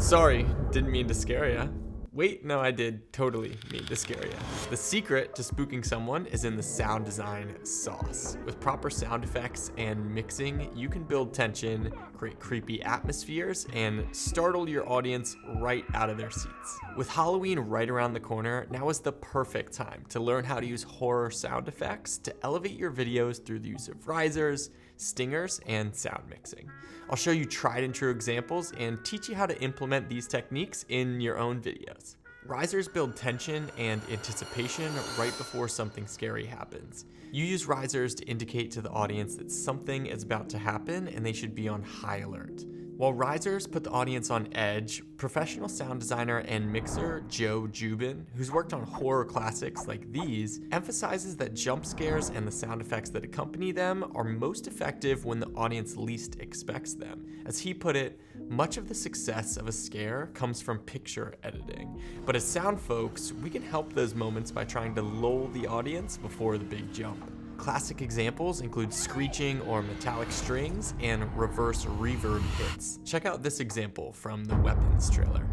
Sorry, didn't mean to scare ya. Wait, no, I did totally mean to scare ya. The secret to spooking someone is in the sound design sauce. With proper sound effects and mixing, you can build tension, create creepy atmospheres, and startle your audience right out of their seats. With Halloween right around the corner, now is the perfect time to learn how to use horror sound effects to elevate your videos through the use of risers, stingers, and sound mixing. I'll show you tried and true examples and teach you how to implement these techniques in your own videos. Risers build tension and anticipation right before something scary happens. You use risers to indicate to the audience that something is about to happen and they should be on high alert. While risers put the audience on edge, professional sound designer and mixer Joe Jubin, who's worked on horror classics like these, emphasizes that jump scares and the sound effects that accompany them are most effective when the audience least expects them. As he put it, much of the success of a scare comes from picture editing. But as sound folks, we can help those moments by trying to lull the audience before the big jump. Classic examples include screeching or metallic strings and reverse reverb hits. Check out this example from the Weapons trailer.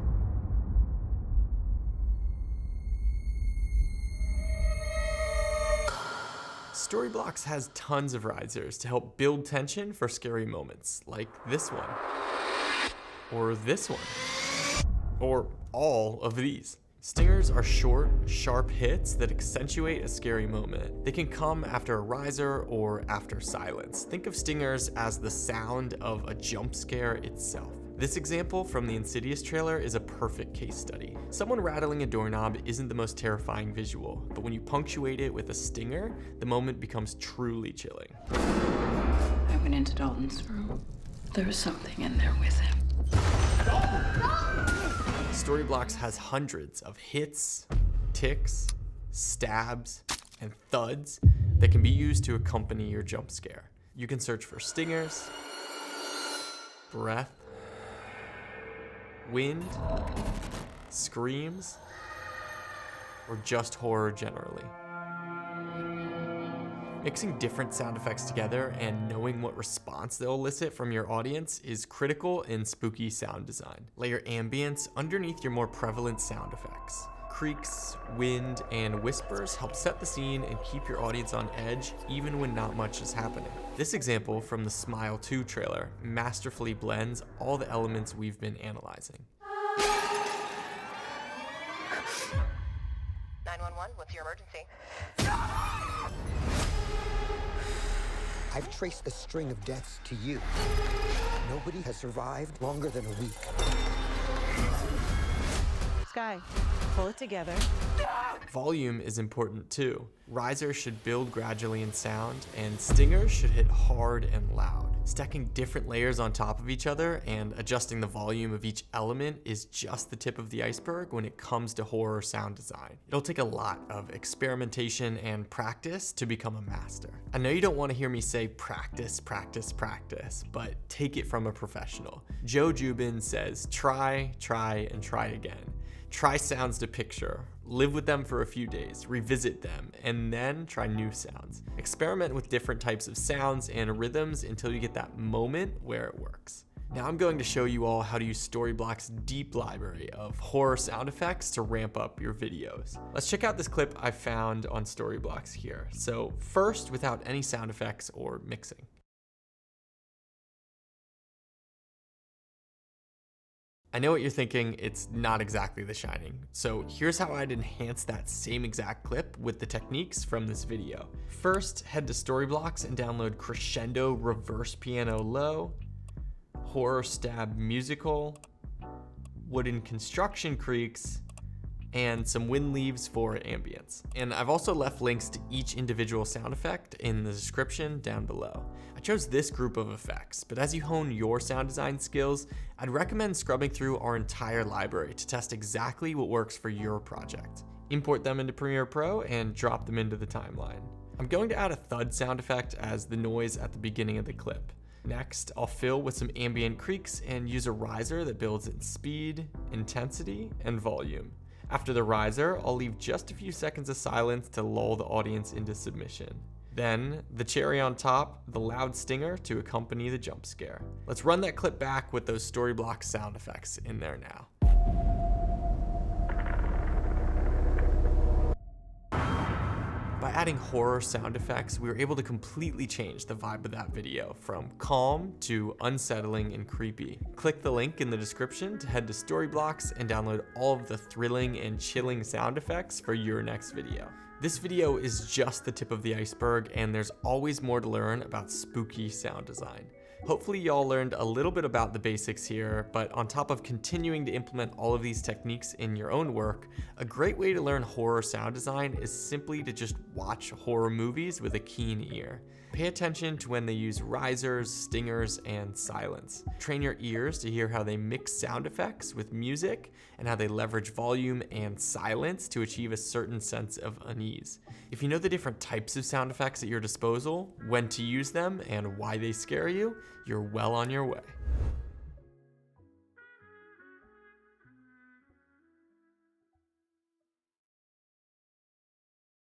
Storyblocks has tons of risers to help build tension for scary moments, like this one, or this one, or all of these. Stingers are short, sharp hits that accentuate a scary moment. They can come after a riser or after silence. Think of stingers as the sound of a jump scare itself. This example from the Insidious trailer is a perfect case study. Someone rattling a doorknob isn't the most terrifying visual, but when you punctuate it with a stinger, the moment becomes truly chilling. I went into Dalton's room. There was something in there with him. Storyblocks has hundreds of hits, ticks, stabs, and thuds that can be used to accompany your jump scare. You can search for stingers, breath, wind, screams, or just horror generally. Mixing different sound effects together and knowing what response they'll elicit from your audience is critical in spooky sound design. Layer ambience underneath your more prevalent sound effects. Creaks, wind, and whispers help set the scene and keep your audience on edge even when not much is happening. This example from the Smile 2 trailer masterfully blends all the elements we've been analyzing. 911, what's your emergency? I've traced the string of deaths to you. Nobody has survived longer than a week. Sky, pull it together. Volume is important too. Risers should build gradually in sound, and stingers should hit hard and loud. Stacking different layers on top of each other and adjusting the volume of each element is just the tip of the iceberg when it comes to horror sound design. It'll take a lot of experimentation and practice to become a master. I know you don't want to hear me say practice, practice, practice, but take it from a professional. Joe Jubin says try, and try again. Try sounds to picture, live with them for a few days, revisit them, and then try new sounds. Experiment with different types of sounds and rhythms until you get that moment where it works. Now I'm going to show you all how to use Storyblocks' deep library of horror sound effects to ramp up your videos. Let's check out this clip I found on Storyblocks here. So first, without any sound effects or mixing. I know what you're thinking, it's not exactly The Shining. So here's how I'd enhance that same exact clip with the techniques from this video. First, head to Storyblocks and download Crescendo Reverse Piano Low, Horror Stab Musical, Wooden Construction Creaks, and some wind leaves for ambience. And I've also left links to each individual sound effect in the description down below. I chose this group of effects, but as you hone your sound design skills, I'd recommend scrubbing through our entire library to test exactly what works for your project. Import them into Premiere Pro and drop them into the timeline. I'm going to add a thud sound effect as the noise at the beginning of the clip. Next, I'll fill with some ambient creaks and use a riser that builds in speed, intensity, and volume. After the riser, I'll leave just a few seconds of silence to lull the audience into submission. Then, the cherry on top, the loud stinger to accompany the jump scare. Let's run that clip back with those Storyblocks sound effects in there now. By adding horror sound effects, we were able to completely change the vibe of that video from calm to unsettling and creepy. Click the link in the description to head to Storyblocks and download all of the thrilling and chilling sound effects for your next video. This video is just the tip of the iceberg, and there's always more to learn about spooky sound design. Hopefully y'all learned a little bit about the basics here, but on top of continuing to implement all of these techniques in your own work, a great way to learn horror sound design is simply to just watch horror movies with a keen ear. Pay attention to when they use risers, stingers, and silence. Train your ears to hear how they mix sound effects with music and how they leverage volume and silence to achieve a certain sense of unease. If you know the different types of sound effects at your disposal, when to use them, and why they scare you, you're well on your way.